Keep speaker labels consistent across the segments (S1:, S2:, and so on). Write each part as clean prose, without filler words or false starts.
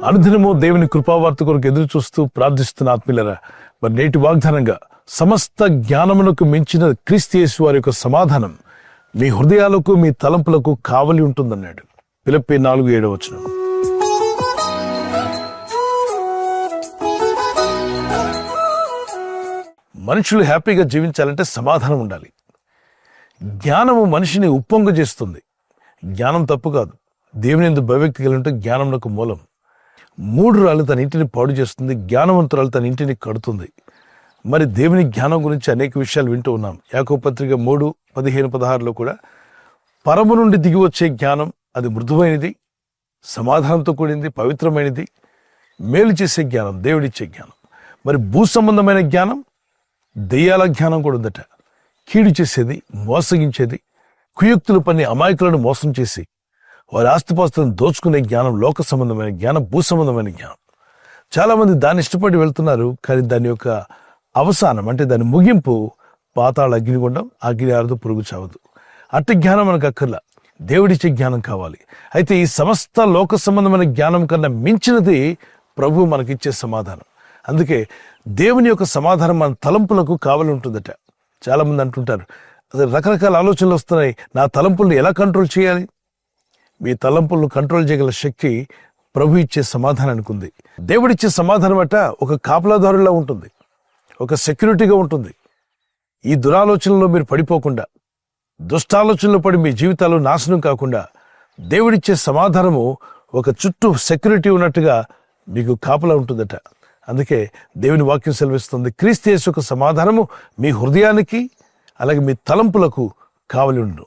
S1: అనుదినము దేవుని కృపావార్త కొరకు ఎదురు చూస్తూ ప్రార్థిస్తున్న ఆత్మీయులారా, మరి నేటి వాగ్దానంగా సమస్త జ్ఞానమునకు మించిన క్రీస్తు యేసు వారి యొక్క సమాధానం మీ హృదయాలకు మీ తలంపులకు కావలి ఉంటుందన్నాడు. ఫిలిప్పీ 4:7. మనుషులు హ్యాపీగా జీవించాలంటే సమాధానం ఉండాలి. జ్ఞానము మనిషిని ఉప్పొంగ చేస్తుంది. జ్ఞానం తప్పు కాదు. దేవుని యందు భయభక్తి కలిగి ఉంటే జ్ఞానమునకు మూలం. మూఢురాలు తన ఇంటిని పాడు చేస్తుంది, జ్ఞానవంతురాలు తన ఇంటిని కడుతుంది. మరి దేవుని జ్ఞానం గురించి అనేక విషయాలు వింటూ ఉన్నాం. యాకోబు పత్రిక 3:15-16 కూడా పరము నుండి దిగి వచ్చే జ్ఞానం అది మృదువైనది, సమాధానంతో కూడింది, పవిత్రమైనది, మేలు చేసే జ్ఞానం, దేవుడిచ్చే జ్ఞానం. మరి భూ సంబంధమైన జ్ఞానం, దెయ్యాల జ్ఞానం కూడా ఉందట. కీడు చేసేది, మోసగించేది, కుయుక్తులు పని అమాయకులను మోసం చేసి వారి ఆస్తిపాస్తులను దోచుకునే జ్ఞానం లోక సంబంధమైన జ్ఞానం, భూ సంబంధమైన జ్ఞానం. చాలామంది దాన్ని ఇష్టపడి వెళ్తున్నారు. కానీ దాని యొక్క అవసానం అంటే దాని ముగింపు పాతాళ అగ్నిగుండం, అగ్ని ఆరదు, పురుగు చావదు. అట్టి జ్ఞానం మనకు అక్కర్లా, దేవుడిచ్చే జ్ఞానం కావాలి. అయితే ఈ సమస్త లోక సంబంధమైన జ్ఞానం కన్నా మించినది ప్రభు మనకిచ్చే సమాధానం. అందుకే దేవుని యొక్క సమాధానం మన తలంపులకు కావలి ఉంటుందట. చాలామంది అంటుంటారు, అసలు రకరకాల ఆలోచనలు వస్తున్నాయి, నా తలంపులను ఎలా కంట్రోల్ చేయాలి? మీ తలంపులను కంట్రోల్ చేయగల శక్తి ప్రభు ఇచ్చే సమాధానానికి ఉంది. దేవుడిచ్చే సమాధానం అట ఒక కాపలాదారులా ఉంటుంది, ఒక సెక్యూరిటీగా ఉంటుంది. ఈ దురాలోచనలో మీరు పడిపోకుండా, దుష్టాలోచనలో పడి మీ జీవితాలు నాశనం కాకుండా దేవుడిచ్చే సమాధానము ఒక చుట్టూ సెక్యూరిటీ ఉన్నట్టుగా మీకు కాపలా ఉంటుందట. అందుకే దేవుని వాక్యం సెలవిస్తుంది, క్రీస్తు యేసు యొక్క సమాధానము మీ హృదయానికి అలాగే మీ తలంపులకు కావలి ఉండు.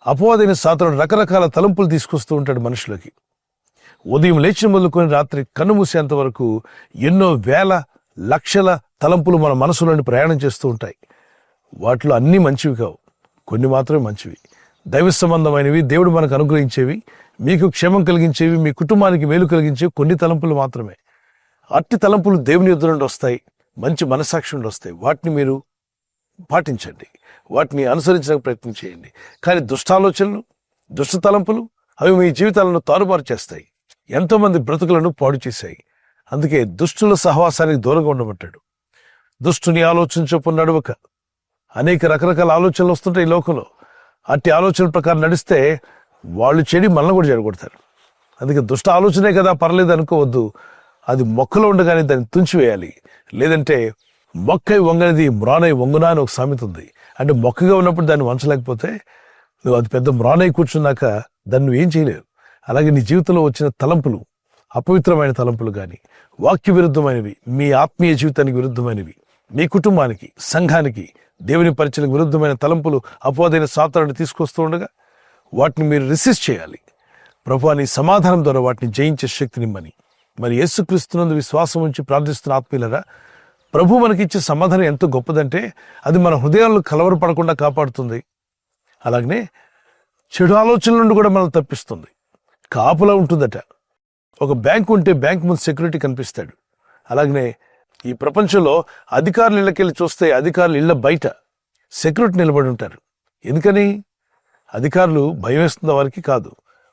S1: అపవాదైన సాతానుడు రకరకాల తలంపులు తీసుకొస్తూ ఉంటాడు మనుషులకి. ఉదయం లేచిన మొదలుకొని రాత్రి కన్ను మూసేంత వరకు ఎన్నో వేల లక్షల తలంపులు మన మనసులోని ప్రయాణం చేస్తూ ఉంటాయి. వాటిలో అన్నీ మంచివి కావు, కొన్ని మాత్రమే మంచివి, దైవ సంబంధమైనవి, దేవుడు మనకు అనుగ్రహించేవి, మీకు క్షేమం కలిగించేవి, మీ కుటుంబానికి మేలు కలిగించేవి కొన్ని తలంపులు మాత్రమే. అట్టి తలంపులు దేవుని యొద్ద నుండి వస్తాయి, మంచి మనసాక్షి నుండి వస్తాయి. వాటిని మీరు పాటించండి, వాటిని అనుసరించడానికి ప్రయత్నం చేయండి. కానీ దుష్టాలోచనలు, దుష్ట తలంపులు అవి మీ జీవితాలను తారుమారు చేస్తాయి, ఎంతోమంది బ్రతుకులను పాడు చేశాయి. అందుకే దుష్టుల సహవాసానికి దూరంగా ఉండమంటాడు. దుష్టుని ఆలోచన చొప్పున నడవక, అనేక రకరకాల ఆలోచనలు వస్తుంటాయి ఈ లోకంలో. అట్టి ఆలోచన ప్రకారం నడిస్తే వాళ్ళు చెడి మనల్ని కూడా చెడగొడతారు. అందుకే దుష్ట ఆలోచనే కదా పర్లేదు అనుకోవద్దు. అది మొక్కలో ఉండగానే దాన్ని తుంచివేయాలి. లేదంటే మొక్కై వంగనిది మ్రానై వంగునా అని ఒక సామెత ఉంది. అంటే మొక్కగా ఉన్నప్పుడు దాన్ని వంచలేకపోతే నువ్వు అది పెద్ద మ్రానై కూర్చున్నాక దాన్ని నువ్వు ఏం చేయలేవు. అలాగే నీ జీవితంలో వచ్చిన తలంపులు, అపవిత్రమైన తలంపులు కానీ, వాక్య విరుద్ధమైనవి, మీ ఆత్మీయ జీవితానికి విరుద్ధమైనవి, మీ కుటుంబానికి, సంఘానికి, దేవుని పరిచయకు విరుద్ధమైన తలంపులు అపవాదైన సాతానుడు తీసుకొస్తూ ఉండగా వాటిని మీరు రెసిస్ట్ చేయాలి. ప్రభువా నీ సమాధానం ద్వారా వాటిని జయించే శక్తినిమ్మని మరి యేసుక్రీస్తునందు విశ్వాసం ఉంచి ప్రార్థిస్తున్న ఆత్మీయులారా, ప్రభు మనకిచ్చే సమాధానం ఎంతో గొప్పదంటే అది మన హృదయాలను కలవరపడకుండా కాపాడుతుంది. అలాగనే చెడు ఆలోచనల నుండి కూడా మనం తప్పిస్తుంది. కాపులా ఉంటుందట. ఒక బ్యాంకు ఉంటే బ్యాంక్ ముందు సెక్యూరిటీ కనిపిస్తాడు. అలాగనే ఈ ప్రపంచంలో అధికారుల ఇళ్ళకెళ్ళి చూస్తే అధికారుల ఇళ్ళ బయట సెక్యూరిటీ నిలబడి ఉంటారు. ఎందుకని? అధికారులు భయం వేస్తున్న వారికి కాదు,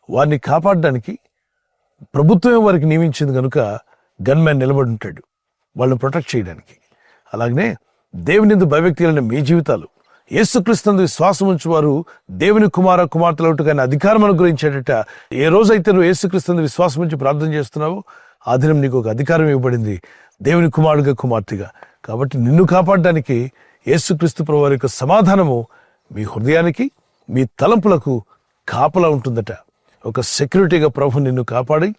S1: వారిని కాపాడడానికి ప్రభుత్వమే వారికి నియమించింది కనుక గన్మ్యాన్ నిలబడి ఉంటాడు వాళ్ళని ప్రొటెక్ట్ చేయడానికి. అలాగనే దేవుని యందు భయభక్తి కలిగిన మీ జీవితాలు, యేసుక్రీస్తునందు విశ్వాసం ఉంచి వారు దేవుని కుమార్తెలవుట కానీ అధికారం అనుగ్రహించేటట. ఏ రోజైతే నువ్వు యేసుక్రీస్తునందు విశ్వాసం ఉంచి ప్రార్థన చేస్తున్నావో ఆ దినం నీకు ఒక అధికారం ఇవ్వబడింది, దేవుని కుమారుడిగా, కుమార్తెగా. కాబట్టి నిన్ను కాపాడడానికి యేసుక్రీస్తు ప్రభువు వారి యొక్క సమాధానము మీ హృదయానికి, మీ తలంపులకు కాపలా ఉంటుందట. ఒక సెక్యూరిటీగా ప్రభు నిన్ను కాపాడి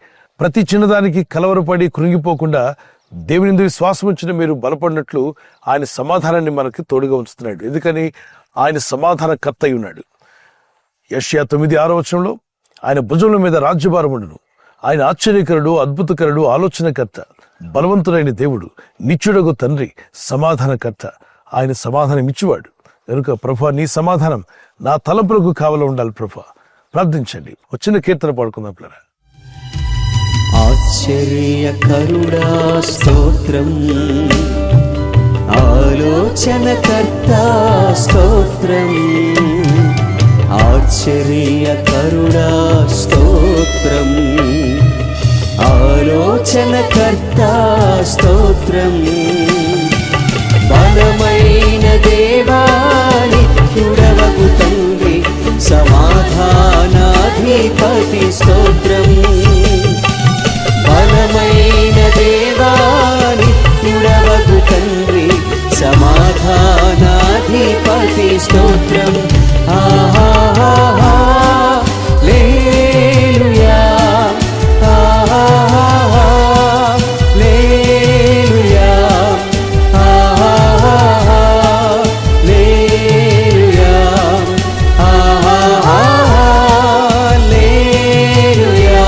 S1: ప్రతి చిన్నదానికి కలవరపడి కృంగిపోకుండా దేవుని యందు విశ్వాసం ఉంచిన మీరు బలపడినట్లు ఆయన సమాధానాన్ని మనకి తోడుగా ఉంచుతున్నాడు. ఎందుకని? ఆయన సమాధాన కర్త అయి ఉన్నాడు. యెషయా 9:6 ఆయన భుజముల మీద రాజ్యభారం ఉండును, ఆయన ఆశ్చర్యకరుడు, అద్భుతకరుడు, ఆలోచనకర్త, బలవంతుడైన దేవుడు, నిత్యుడగు తండ్రి, సమాధానకర్త. ఆయన సమాధానం ఇచ్చేవాడు కనుక ప్రభువా నీ సమాధానం నా తలంపులకు కావలి ఉండాలి ప్రభువా. ప్రార్థించండి. వచ్చిన కీర్తన పాడుకుందాం పిల్లరా.
S2: ఆశ్చర్యకరుడా స్తోత్రం, ఆలోచనకర్త స్తోత్రం, ఆశ్చర్యకరుడా స్తోత్రం, ఆలోచనకర్త స్తోత్రం. బలమైన దేవానిత్యుడవగు తండ్రి సమాధానాధిపతి స్తోత్రం. బలమైన దేవానిత్యుడవగు తండ్రి సమాధానాధిపతి స్తోత్రం. హల్లెలూయా, హల్లెలూయా, హల్లెలూయా, హల్లెలూయా, హల్లెలూయా,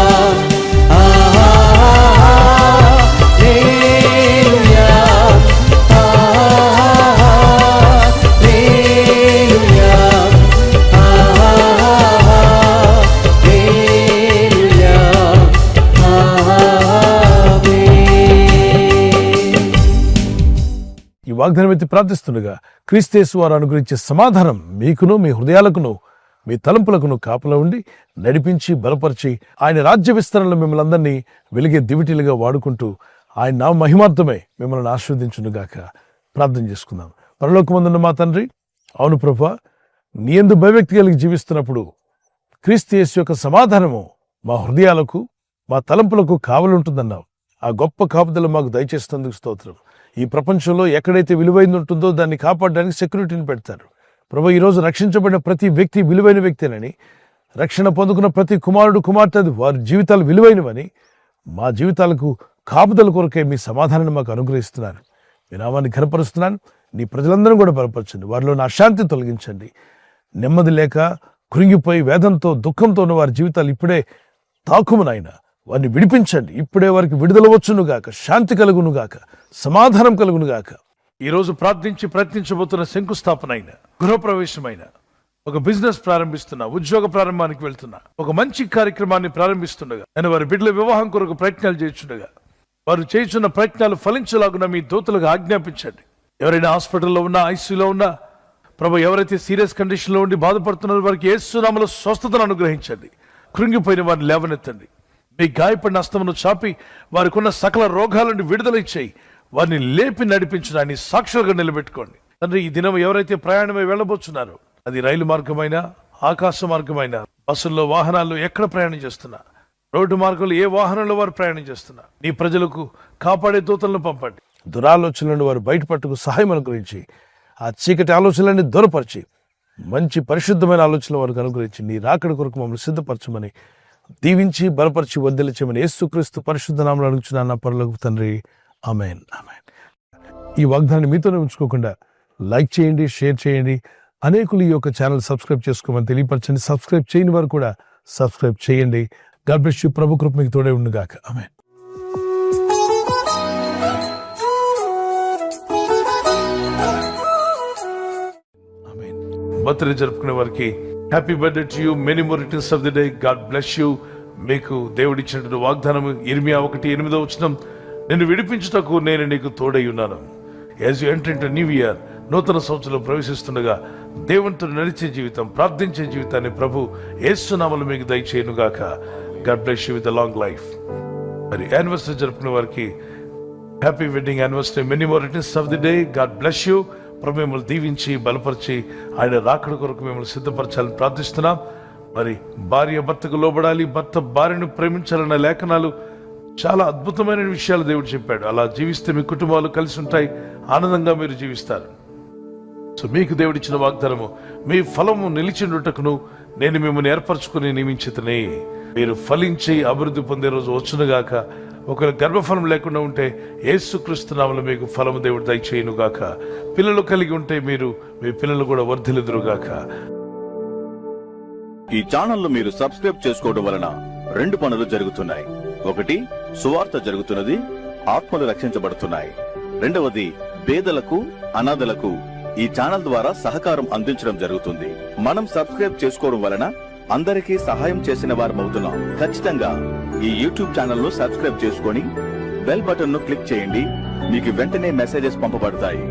S1: ఈ వాగ్దానం ఎత్తి ప్రార్థిస్తుండగా క్రీస్తు వారు అనుగ్రహించే సమాధానం మీకును, మీ హృదయాలకును, మీ తలంపులకును కాపులా ఉండి నడిపించి బలపరిచి ఆయన రాజ్య విస్తరణలో మిమ్మల్ని అందరినీ వెలిగే దివిటీలుగా వాడుకుంటూ ఆయన నా మహిమార్థమే మిమ్మల్ని ఆశీర్వదించునుగాక. ప్రార్థన చేసుకుందాం. పరలోకమందున్న మా తండ్రి, అవును ప్రభువా, నీ యందు భయభక్తి కలిగి జీవిస్తున్నప్పుడు క్రీస్తు యేసు యొక్క సమాధానము మా హృదయాలకు, మా తలంపులకు కావలుంటుందన్నావు. ఆ గొప్ప కాపుదల మాకు దయచేసినందుకు స్తోత్రం. ఈ ప్రపంచంలో ఎక్కడైతే విలువైంది ఉంటుందో దాన్ని కాపాడడానికి సెక్యూరిటీని పెడతారు. ప్రభు, ఈరోజు రక్షించబడిన ప్రతి వ్యక్తి విలువైన వ్యక్తేనని, రక్షణ పొందుకున్న ప్రతి కుమారుడు, కుమార్తె వారి జీవితాలు విలువైనవని, మా జీవితాలకు కాపుదల కొరకే మీ సమాధానాన్ని మాకు అనుగ్రహిస్తున్నారు. మీ నామాన్ని ఘనపరుస్తున్నాను. నీ ప్రజలందరూ కూడా బలపరచండి. వారిలో అశాంతి తొలగించండి. నెమ్మది లేక కృంగిపోయి వేదంతో, దుఃఖంతో ఉన్న వారి జీవితాలు ఇప్పుడే తాకుమునైనా వారిని విడిపించండి. ఇప్పుడే వారికి విడుదల వచ్చునుగాక, శాంతి కలుగునుగాక, సమాధానం కలుగునుగాక. ఈరోజు ప్రార్థించి ప్రయత్నించబోతున్న శంకుస్థాపన అయిన, గృహప్రవేశమైన, ఒక బిజినెస్ ప్రారంభిస్తున్నా, ఉద్యోగ ప్రారంభానికి వెళ్తున్నా, ఒక మంచి కార్యక్రమాన్ని ప్రారంభిస్తుండగా, నేను వారి బిడ్డల వివాహం కొరకు ప్రయత్నాలు చేస్తుండగా, వారు చేస్తున్న ప్రయత్నాలు ఫలించలాగున మీ దూతలుగా ఆజ్ఞాపించండి. ఎవరైనా హాస్పిటల్లో ఉన్నా, ఐసీయూలో ఉన్నా, ప్రభు, ఎవరైతే సీరియస్ కండిషన్లో ఉండి బాధపడుతున్నారో వారికి యేసు నామములో స్వస్థతను అనుగ్రహించండి. కృంగిపోయిన వారిని లేవనెత్తండి. మీ గాయపడిన హస్తమును చాపి వారికి ఉన్న సకల రోగాల నుండి విడుదల ఇచ్చేయి. వారిని లేపి నడిపించడాన్ని సాక్షులుగా నిలబెట్టుకోండి. తండ్రి, ఈ దినం ఎవరైతే ప్రయాణమై వెళ్ళబోతున్నారో, అది రైలు మార్గమైనా, ఆకాశ మార్గమైనా, బస్సుల్లో, వాహనాల్లో ఎక్కడ ప్రయాణం చేస్తున్నా, రోడ్డు మార్గంలో ఏ వాహనంలో వారు ప్రయాణం చేస్తున్నా, నీ ప్రజలకు కాపాడే దూతలను పంపండి. దురాలోచనలను వారు బయటపట్టుకు సహాయం అనుగ్రహించి, ఆ చీకటి ఆలోచనలన్నీ దూరపరిచి మంచి పరిశుద్ధమైన ఆలోచనలు వారికి అనుగ్రహించి నీ రాకడ కొరకు మమ్మల్ని సిద్ధపరచమని దీవించి బలపరిచి వదిలించమని యేసుక్రీస్తు పరిశుద్ధ నామములో అడుగుచున్నాను నా పరలోకపు తండ్రి. ఆమేన్, ఆమేన్. ఈ వాగ్దానాన్ని మీతోనే ఉంచుకోకుండా లైక్ చేయండి, షేర్ చేయండి. అనేకులు ఈ యొక్క ఛానల్ సబ్స్క్రైబ్ చేసుకోమని తెలియపరచండి. సబ్స్క్రైబ్ చేయని వారు కూడా సబ్స్క్రైబ్ చేయండి. God bless you. ప్రభు కృప మీకు తోడే ఉండుగాక. ఆమేన్. బర్త్డే జరుపుకునే వారికి happy birthday to you. Many more returns of the day. God bless you. మీకు దేవుడిచ్చినటువంటి వాగ్దానం ఇర్మియా 1:8 నిన్ను విడిపించుటకు నేను నీకు తోడై ఉన్నాను. As you enter into new year, నూతన సంవత్సరంలో ప్రవేశిస్తుండగా దేవునితో నడిచే జీవితం, ప్రార్థించే జీవితాన్ని ప్రభు యేసు నామములో మీకు దయచేయునుగాక. God bless you with a long life. మరి యానివర్సరీ జరుపుకునే వారికి happy wedding anniversary. Many more returns of the day. God bless you. ప్రభు మిమ్మల్ని దీవించి బలపరిచి ఆయన రాకడ కొరకు మిమ్మల్ని సిద్ధపరచాలని ప్రార్థిస్తున్నాం. మరి భార్య భర్తకు లోబడాలి, భర్త భార్యను ప్రేమించాలన్న లేఖనాలు చాలా అద్భుతమైన విషయాలు దేవుడు చెప్పాడు. అలా జీవిస్తే మీ కుటుంబాలు కలిసి ఉంటాయి, ఆనందంగా మీరు జీవిస్తారు. సో మీకు దేవుడిచ్చిన వాగ్దానము, మీ ఫలము నిలిచిండుటకును నేను మిమ్మల్ని ఏర్పరచుకుని నియమించితనే. మీరు ఫలించి అభివృద్ధి పొందే రోజు వచ్చునుగాక. ఒకవేళ గర్భఫలం లేకుండా ఉంటే యేసుక్రీస్తు నామములో మీకు ఫలము దేవుడు దయచేయునుగాక. పిల్లలు కలిగి ఉంటే మీరు, మీ పిల్లలు కూడా వర్ధిల్లుదురుగాక.
S3: ఈ ఛానల్ మీరు సబ్స్క్రైబ్ చేసుకోవడం వలన 2 పనులు జరుగుతున్నాయి. ఒకటి, సువార్త జరుగుతున్నది, ఆత్మలు రక్షించబడుతున్నాయి. రెండవది, పేదలకు, అనాథలకు ఈ ఛానల్ ద్వారా సహకారం అందించడం జరుగుతుంది. మనం సబ్స్క్రైబ్ చేసుకోవడం వలన అందరికీ సహాయం చేసిన వారమవుతున్నాం. ఖచ్చితంగా ఈ యూట్యూబ్ ఛానల్ ను సబ్స్క్రైబ్ చేసుకొని బెల్ బటన్ ను క్లిక్ చేయండి. మీకు వెంటనే మెసేజెస్ పంపబడతాయి.